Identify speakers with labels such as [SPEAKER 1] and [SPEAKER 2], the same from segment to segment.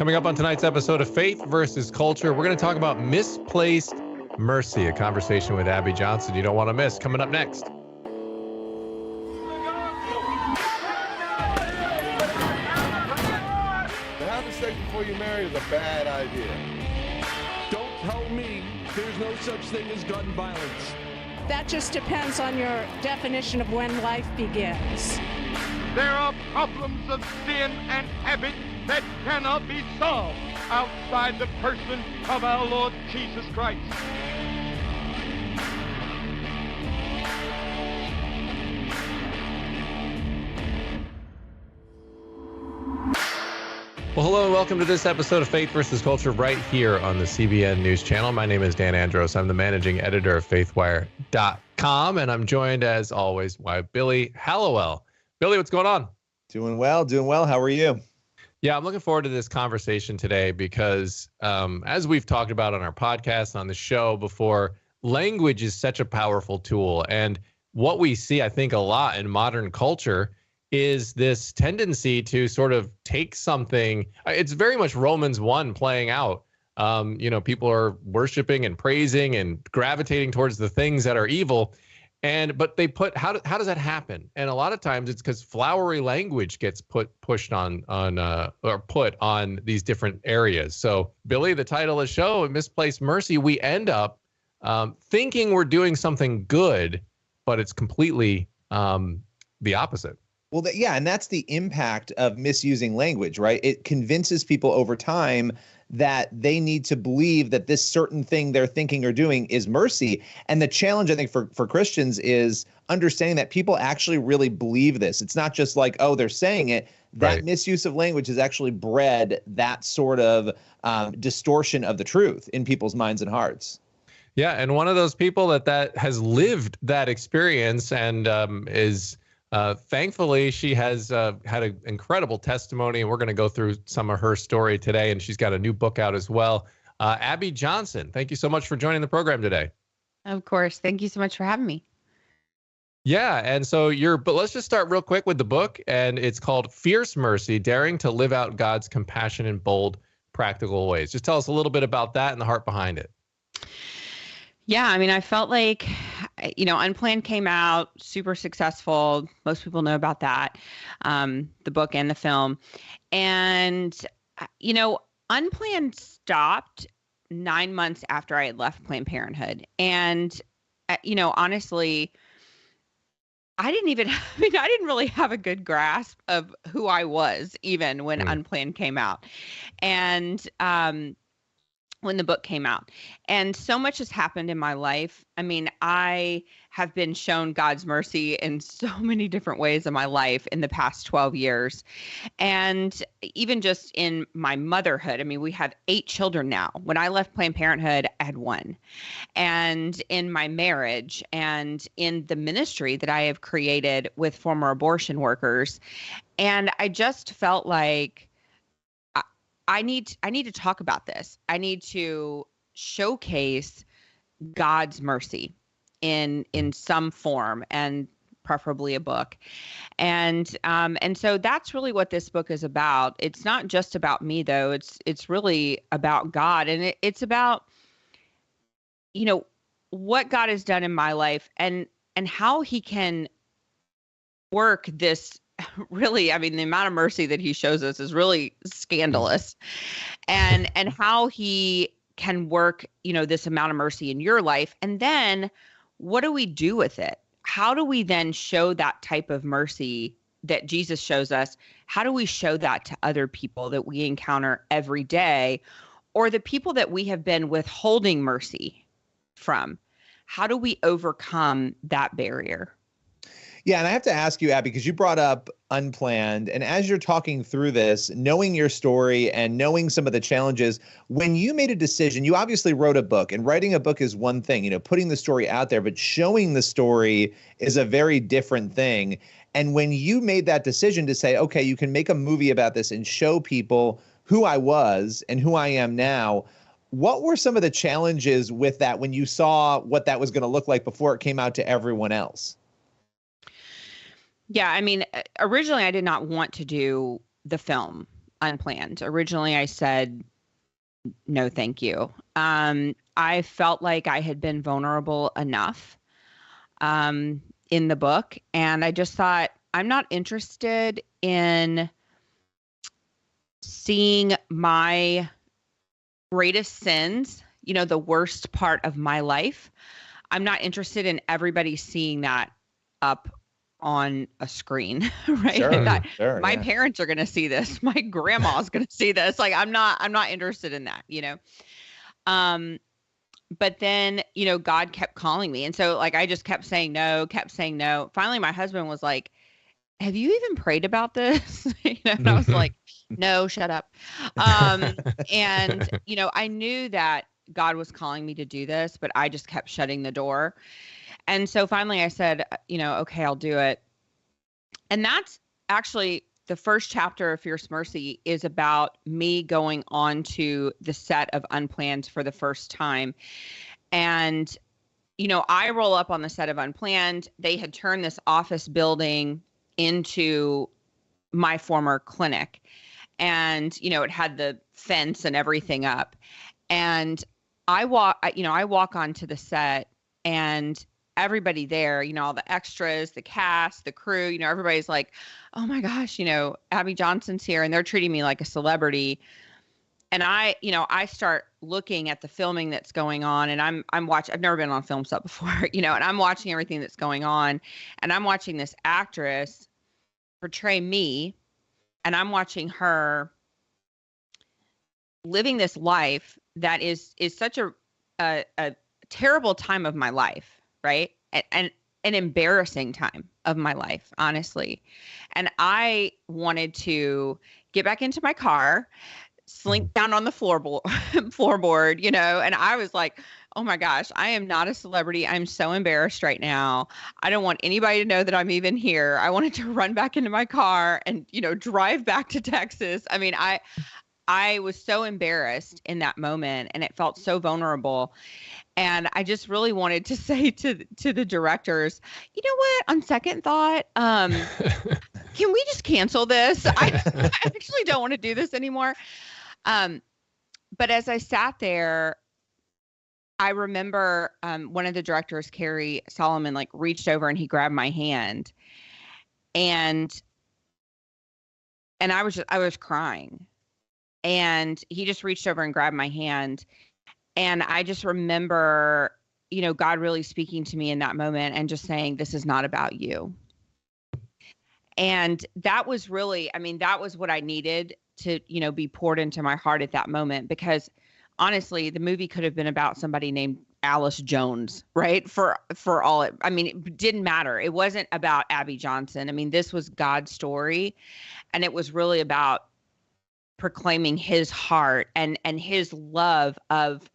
[SPEAKER 1] Coming up on tonight's episode of Faith versus Culture, we're going to talk about misplaced mercy, a conversation with Abby Johnson you don't want to miss. Coming up next.
[SPEAKER 2] To have sex before you marry is a bad idea.
[SPEAKER 3] Don't tell me there's no such thing as gun violence.
[SPEAKER 4] That just depends on your definition of when life begins.
[SPEAKER 5] There are problems of sin and habit that cannot be solved outside the person of our Lord Jesus Christ.
[SPEAKER 1] Well, hello and welcome to this episode of Faith versus Culture right here on the CBN News Channel. My name is Dan Andros. I'm the managing editor of Faithwire.com, and I'm joined, as always, by Billy Hallowell. Billy, what's going on?
[SPEAKER 6] Doing well. How are you?
[SPEAKER 1] Yeah, I'm looking forward to this conversation today because as we've talked about on our podcast, on the show before, language is such a powerful tool. And what we see, I think, a lot in modern culture is this tendency to sort of take something. It's very much Romans 1 playing out. People are worshiping and praising and gravitating towards the things that are evil. But they put, how does that happen? And a lot of times it's because flowery language gets pushed on these different areas. So Billy, the title of the show, Misplaced Mercy, we end up thinking we're doing something good, but it's completely the opposite.
[SPEAKER 6] Well, and that's the impact of misusing language, right? It convinces people over time that they need to believe that this certain thing they're thinking or doing is mercy. And the challenge, I think, for Christians is understanding that people actually really believe this. It's not just like, oh, they're saying it. That
[SPEAKER 1] Right.
[SPEAKER 6] Misuse of language has actually bred that sort of distortion of the truth in people's minds and hearts.
[SPEAKER 1] Yeah, and one of those people that has lived that experience and is thankfully she has had an incredible testimony, and we're going to go through some of her story today. And she's got a new book out as well. Abby Johnson, thank you so much for joining the program today.
[SPEAKER 7] Of course. Thank you so much for having me.
[SPEAKER 1] Yeah, and so but let's just start real quick with the book, and it's called Fierce Mercy: Daring to Live Out God's Compassion in Bold, Practical Ways. Just tell us a little bit about that and the heart behind it.
[SPEAKER 7] Yeah, I mean, I felt like, Unplanned came out, super successful. Most people know about that, the book and the film. And, Unplanned stopped 9 months after I had left Planned Parenthood. And, honestly, I didn't really have a good grasp of who I was even when Unplanned came out. And, when the book came out. And so much has happened in my life. I mean, I have been shown God's mercy in so many different ways in my life in the past 12 years. And even just in my motherhood, I mean, we have 8 children now. When I left Planned Parenthood, I had 1. And in my marriage and in the ministry that I have created with former abortion workers. And I just felt like I need to talk about this. I need to showcase God's mercy in some form, and preferably a book. And so that's really what this book is about. It's not just about me, though. It's really about God, and it's about what God has done in my life and how He can work this. Really, I mean, the amount of mercy that He shows us is really scandalous, and how He can work, this amount of mercy in your life. And then what do we do with it? How do we then show that type of mercy that Jesus shows us? How do we show that to other people that we encounter every day, or the people that we have been withholding mercy from? How do we overcome that barrier?
[SPEAKER 6] Yeah, and I have to ask you, Abby, because you brought up Unplanned, and as you're talking through this, knowing your story and knowing some of the challenges, when you made a decision, you obviously wrote a book, and writing a book is one thing, putting the story out there, but showing the story is a very different thing. And when you made that decision to say, okay, you can make a movie about this and show people who I was and who I am now, what were some of the challenges with that when you saw what that was going to look like before it came out to everyone else?
[SPEAKER 7] Yeah, I mean, originally I did not want to do the film. Unplanned. Originally, I said, no, thank you. I felt like I had been vulnerable enough in the book. And I just thought, I'm not interested in seeing my greatest sins, the worst part of my life. I'm not interested in everybody seeing that up on a screen, right?
[SPEAKER 6] Sure,
[SPEAKER 7] my parents are going to see this. My grandma's going to see this. Like, I'm not interested in that, But then, God kept calling me. And so like, I just kept saying no. Finally, my husband was like, have you even prayed about this? And I was like, no, shut up. And, I knew that God was calling me to do this, but I just kept shutting the door. And so finally I said, okay, I'll do it. And that's actually the first chapter of Fierce Mercy is about me going on to the set of Unplanned for the first time. And, I roll up on the set of Unplanned. They had turned this office building into my former clinic. And, it had the fence and everything up. And I walk onto the set, and everybody there, all the extras, the cast, the crew, everybody's like, oh my gosh, Abby Johnson's here, and they're treating me like a celebrity. And I start looking at the filming that's going on, and I'm watching. I've never been on a film set before, and I'm watching everything that's going on, and I'm watching this actress portray me, and I'm watching her living this life that is such a terrible time of my life, right? And an embarrassing time of my life, honestly. And I wanted to get back into my car, slink down on the floorboard, and I was like, oh my gosh, I am not a celebrity. I'm so embarrassed right now. I don't want anybody to know that I'm even here. I wanted to run back into my car and, drive back to Texas. I mean, I was so embarrassed in that moment, and it felt so vulnerable. And I just really wanted to say to the directors, you know what, on second thought, can we just cancel this? I actually don't want to do this anymore. But as I sat there, I remember one of the directors, Carrie Solomon, like reached over and he grabbed my hand, and I was crying, and he just reached over and grabbed my hand. And I just remember, God really speaking to me in that moment and just saying, this is not about you. And that was really, that was what I needed to, be poured into my heart at that moment, because honestly, the movie could have been about somebody named Alice Jones, right? For all it, it didn't matter. It wasn't about Abby Johnson. This was God's story, and it was really about proclaiming his heart and his love of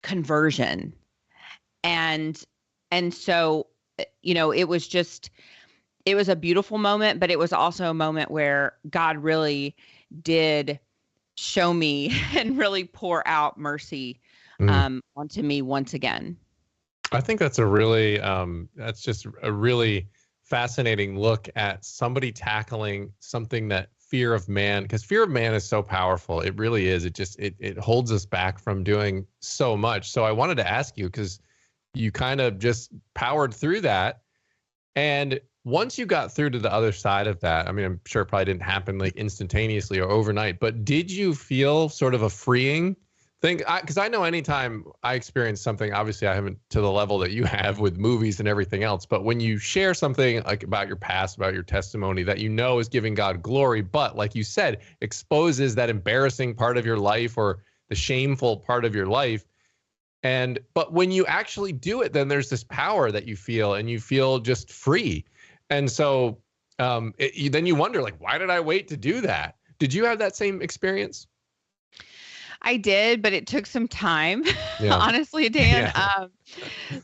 [SPEAKER 7] conversion. And so, it was a beautiful moment, but it was also a moment where God really did show me and really pour out mercy onto me once again.
[SPEAKER 1] I think that's that's just a really fascinating look at somebody tackling something that fear of man, because fear of man is so powerful. It really is. It holds us back from doing so much. So I wanted to ask you, because you kind of just powered through that. And once you got through to the other side of that, I'm sure it probably didn't happen like instantaneously or overnight, but did you feel sort of a freeing thing? Because I know anytime I experience something, obviously I haven't to the level that you have with movies and everything else, but when you share something like about your past, about your testimony that is giving God glory, but like you said, exposes that embarrassing part of your life or the shameful part of your life. But when you actually do it, then there's this power that you feel, and you feel just free. And so then you wonder, like, why did I wait to do that? Did you have that same experience?
[SPEAKER 7] I did, but it took some time, honestly, Dan.
[SPEAKER 1] Yeah.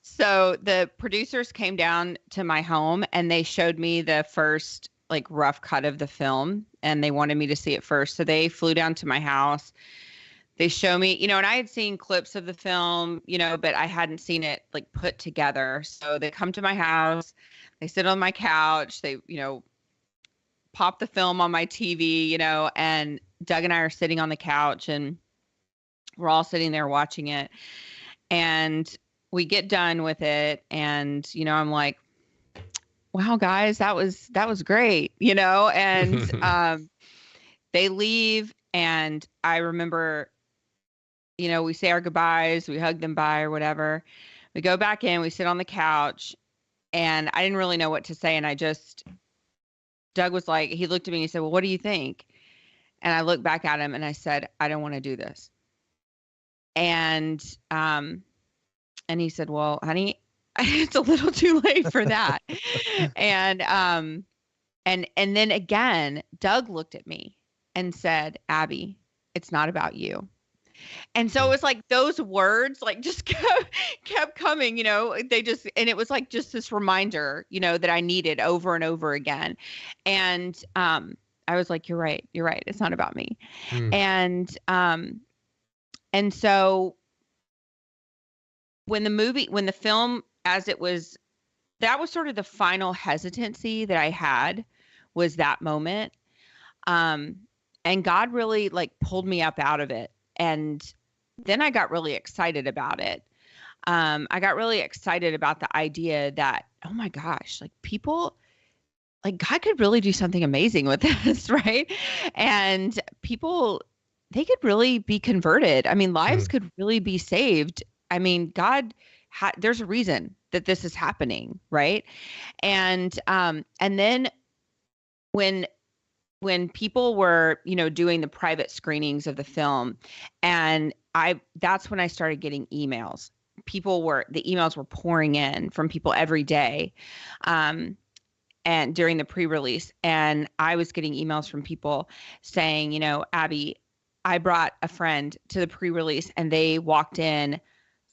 [SPEAKER 7] So the producers came down to my home, and they showed me the first like rough cut of the film, and they wanted me to see it first. So they flew down to my house. They show me, and I had seen clips of the film, but I hadn't seen it like put together. So they come to my house, they sit on my couch, they, pop the film on my TV, and Doug and I are sitting on the couch and we're all sitting there watching it. And we get done with it. And, I'm like, wow, guys, that was great, and they leave. And I remember, we say our goodbyes, we hug them bye or whatever. We go back in, we sit on the couch, and I didn't really know what to say. And Doug was like, he looked at me and he said, well, what do you think? And I looked back at him and I said, I don't want to do this. And he said, well, honey, it's a little too late for that. and then again, Doug looked at me and said, Abby, it's not about you. And so it was like those words like just kept coming, and it was like just this reminder, that I needed over and over again. And I was like, you're right. It's not about me. And so when the film, as it was, that was sort of the final hesitancy that I had, was that moment. And God really like pulled me up out of it. And then I got really excited about it. I got really excited about the idea that, oh my gosh, like people, like God could really do something amazing with this, right? And people, they could really be converted. I mean, lives could really be saved. I mean, God, there's a reason that this is happening, right? And then when people were, doing the private screenings of the film, and that's when I started getting emails. The emails were pouring in from people every day. And during the pre-release, and I was getting emails from people saying, Abby, I brought a friend to the pre-release and they walked in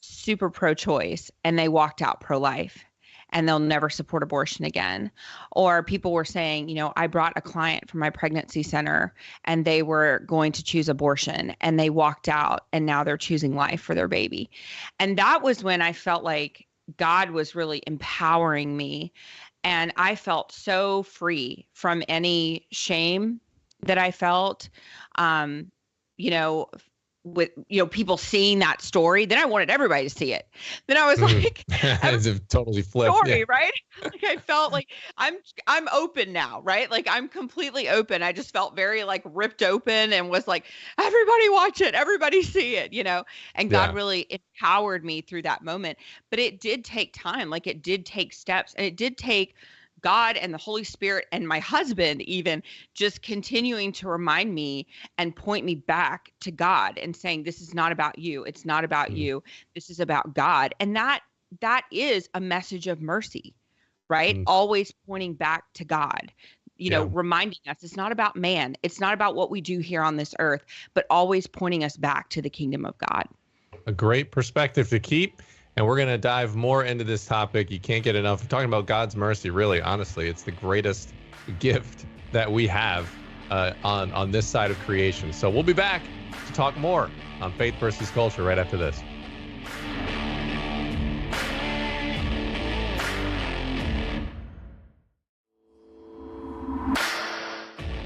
[SPEAKER 7] super pro-choice and they walked out pro-life, and they'll never support abortion again. Or people were saying, I brought a client from my pregnancy center and they were going to choose abortion and they walked out and now they're choosing life for their baby. And that was when I felt like God was really empowering me. And I felt so free from any shame that I felt, with, people seeing that story. Then I wanted everybody to see it. Then I was like,
[SPEAKER 1] as if totally flipped.
[SPEAKER 7] Story, right? Like I felt like I'm open now, right? Like I'm completely open. I just felt very like ripped open and was like, everybody watch it, everybody see it, and God really empowered me through that moment. But it did take time. Like it did take steps, and it did take God and the Holy Spirit and my husband even just continuing to remind me and point me back to God and saying, this is not about you. It's not about you. This is about God. And that is a message of mercy, right? Always pointing back to God, reminding us it's not about man. It's not about what we do here on this earth, but always pointing us back to the kingdom of God.
[SPEAKER 1] A great perspective to keep. And we're going to dive more into this topic. You can't get enough. We're talking about God's mercy, really, honestly. It's the greatest gift that we have on this side of creation. So we'll be back to talk more on Faith versus Culture right after this.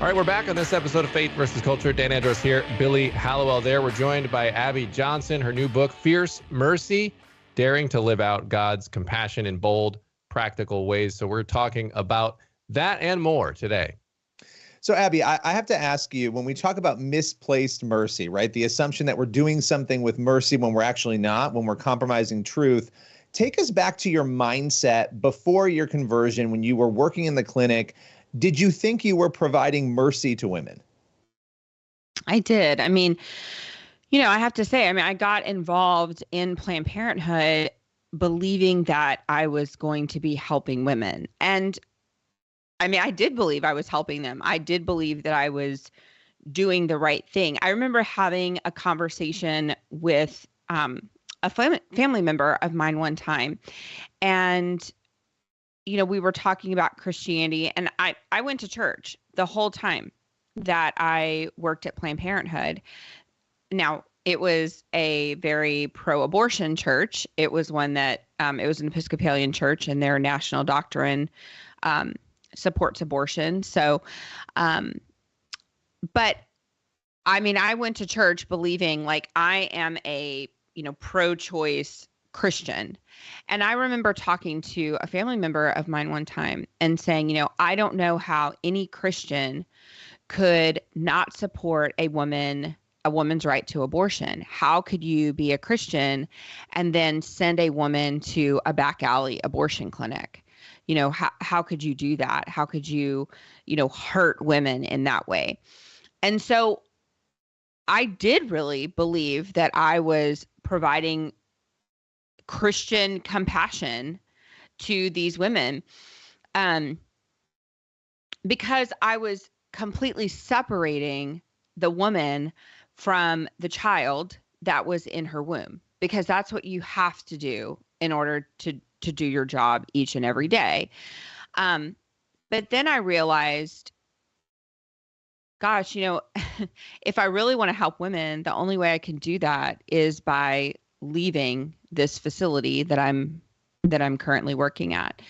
[SPEAKER 1] All right, we're back on this episode of Faith versus Culture. Dan Andros here, Billy Hallowell there. We're joined by Abby Johnson, her new book, Fierce Mercy, Daring to Live Out God's Compassion in Bold, Practical Ways. So we're talking about that and more today.
[SPEAKER 6] So, Abby, I have to ask you, when we talk about misplaced mercy, right, the assumption that we're doing something with mercy when we're actually not, when we're compromising truth, take us back to your mindset before your conversion when you were working in the clinic. Did you think you were providing mercy to women?
[SPEAKER 7] I did. I mean, I have to say, I got involved in Planned Parenthood believing that I was going to be helping women. And I did believe I was helping them. I did believe that I was doing the right thing. I remember having a conversation with a family member of mine one time. And, we were talking about Christianity. And I went to church the whole time that I worked at Planned Parenthood. Now, it was a very pro-abortion church. It was one that, it was an Episcopalian church, and their national doctrine supports abortion. So, but I mean, I went to church believing like I am a, pro-choice Christian. And I remember talking to a family member of mine one time and saying, I don't know how any Christian could not support a woman's right to abortion. How could you be a Christian and then send a woman to a back alley abortion clinic? How could you do that? How could you, hurt women in that way? And so I did really believe that I was providing Christian compassion to these women, because I was completely separating the woman from the child that was in her womb, because that's what you have to do in order to do your job each and every day. But then I realized, gosh, if I really want to help women, the only way I can do that is by leaving this facility that I'm currently working at.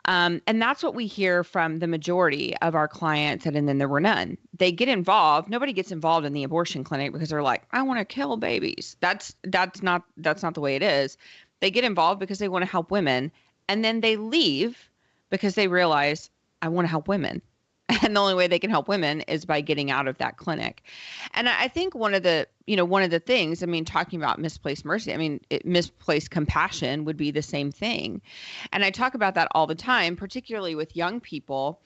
[SPEAKER 7] And that's what we hear from the majority of our clients. And then there were none. They get involved. Nobody gets involved in the abortion clinic because they're like, I want to kill babies. That's not the way it is. They get involved because they want to help women. And then they leave because they realize, I want to help women. And the only way they can help women is by getting out of that clinic. And I think one of the things, talking about misplaced mercy, misplaced compassion would be the same thing. And I talk about that all the time, particularly with young people.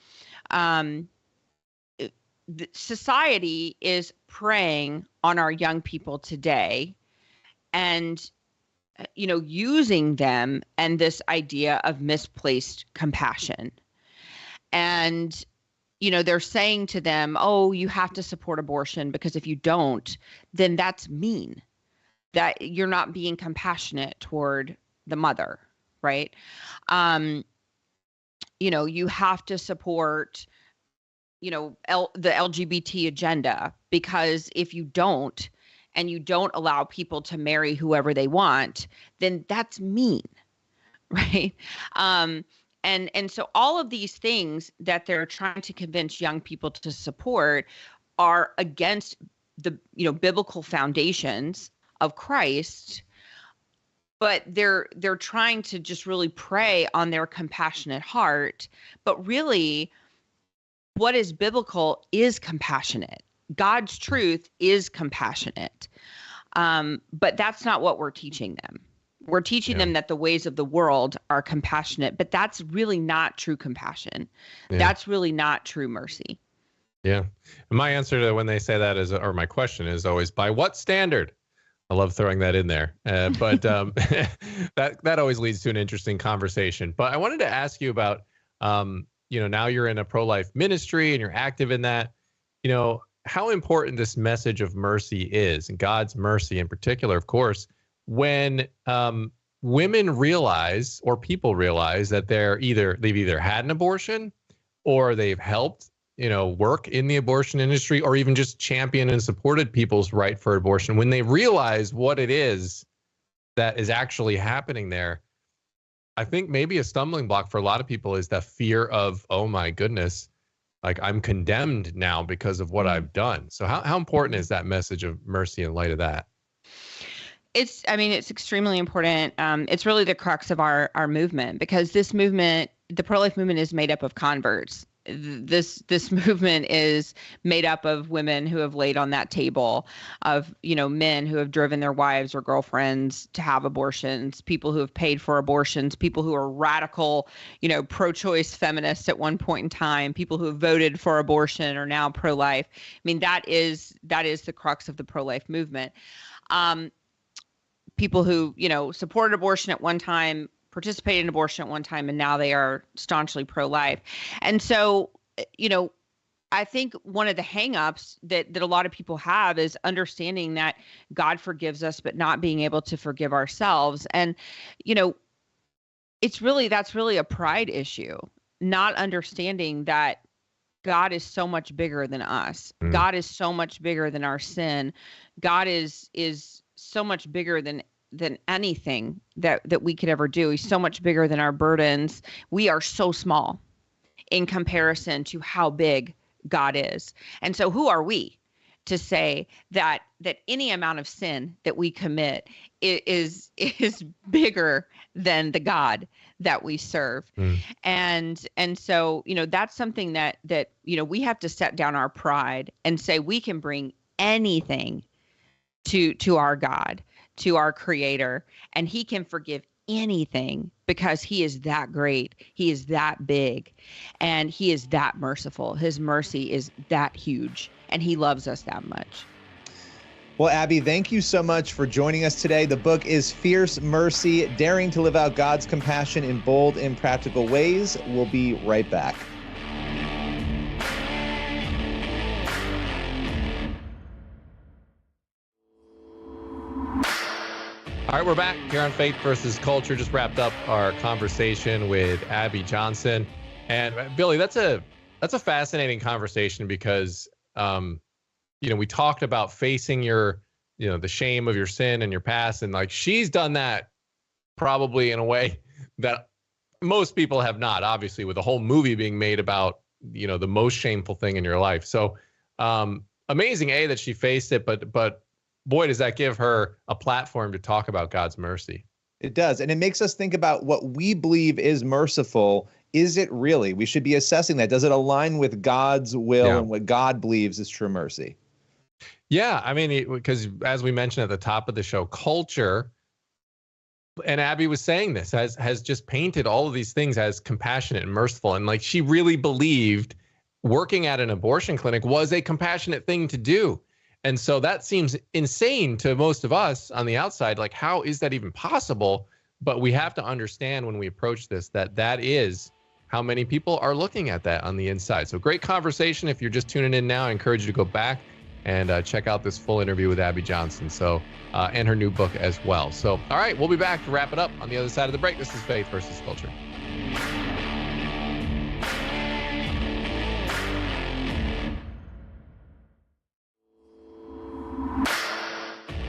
[SPEAKER 7] Society is preying on our young people today and, using them and this idea of misplaced compassion. And they're saying to them, oh, you have to support abortion because if you don't, then that's mean, that you're not being compassionate toward the mother, right? You have to support, the LGBT agenda, because if you don't, and you don't allow people to marry whoever they want, then that's mean, right? And so all of these things that they're trying to convince young people to support are against the, biblical foundations of Christ, but they're trying to just really prey on their compassionate heart. But really, what is biblical is compassionate. God's truth is compassionate. But that's not what we're teaching them. We're teaching them that the ways of the world are compassionate, but that's really not true compassion. Yeah. That's really not true mercy.
[SPEAKER 1] Yeah. And my answer to when they say that is, or my question is always, by what standard? I love throwing that in there. But that always leads to an interesting conversation. But I wanted to ask you about, now you're in a pro-life ministry and you're active in that, how important this message of mercy is, and God's mercy in particular, of course, when women realize, or people realize, that they've either had an abortion or they've helped, work in the abortion industry, or even just championed and supported people's right for abortion. When they realize what it is that is actually happening there, I think maybe a stumbling block for a lot of people is the fear of, oh my goodness, like I'm condemned now because of what I've done. So how important is that message of mercy in light of that?
[SPEAKER 7] It's extremely important. It's really the crux of our movement, because this movement, the pro-life movement, is made up of converts. This movement is made up of women who have laid on that table, of, men who have driven their wives or girlfriends to have abortions, people who have paid for abortions, people who are radical, pro-choice feminists at one point in time, people who have voted for abortion are now pro-life. That is the crux of the pro-life movement. People who, supported abortion at one time, participated in abortion at one time, and now they are staunchly pro-life. And so, I think one of the hangups that a lot of people have is understanding that God forgives us, but not being able to forgive ourselves. And, that's really a pride issue, not understanding that God is so much bigger than us. God is so much bigger than our sin. God is so much bigger than anything that we could ever do. He's so much bigger than our burdens. We are so small in comparison to how big God is. And so who are we to say that any amount of sin that we commit is bigger than the God that we serve? And so, that's something that we have to set down our pride and say we can bring anything to our God, to our Creator, and He can forgive anything because He is that great. He is that big, and He is that merciful. His mercy is that huge, and He loves us that much.
[SPEAKER 6] Well, Abby, thank you so much for joining us today. The book is Fierce Mercy, Daring to Live Out God's Compassion in Bold and Practical Ways. We'll be right back.
[SPEAKER 1] All right, we're back here on Faith versus Culture. Just wrapped up our conversation with Abby Johnson. And Billy, that's a fascinating conversation because, we talked about facing the shame of your sin and your past. And like, she's done that probably in a way that most people have not, obviously, with the whole movie being made about, the most shameful thing in your life. So amazing, that she faced it, but boy, does that give her a platform to talk about God's mercy.
[SPEAKER 6] It does. And it makes us think about what we believe is merciful. Is it really? We should be assessing that. Does it align with God's will and what God believes is true mercy?
[SPEAKER 1] Yeah. I mean, because as we mentioned at the top of the show, culture, and Abby was saying this, has just painted all of these things as compassionate and merciful. And like, she really believed working at an abortion clinic was a compassionate thing to do. And so that seems insane to most of us on the outside. Like, how is that even possible? But we have to understand when we approach this that is how many people are looking at that on the inside. So great conversation. If you're just tuning in now, I encourage you to go back and check out this full interview with Abby Johnson. So and her new book as well. So, all right, we'll be back to wrap it up on the other side of the break. This is Faith versus Culture.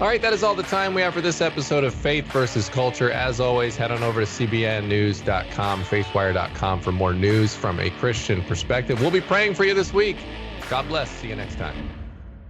[SPEAKER 1] All right, that is all the time we have for this episode of Faith versus Culture. As always, head on over to cbnnews.com, faithwire.com for more news from a Christian perspective. We'll be praying for you this week. God bless. See you next time.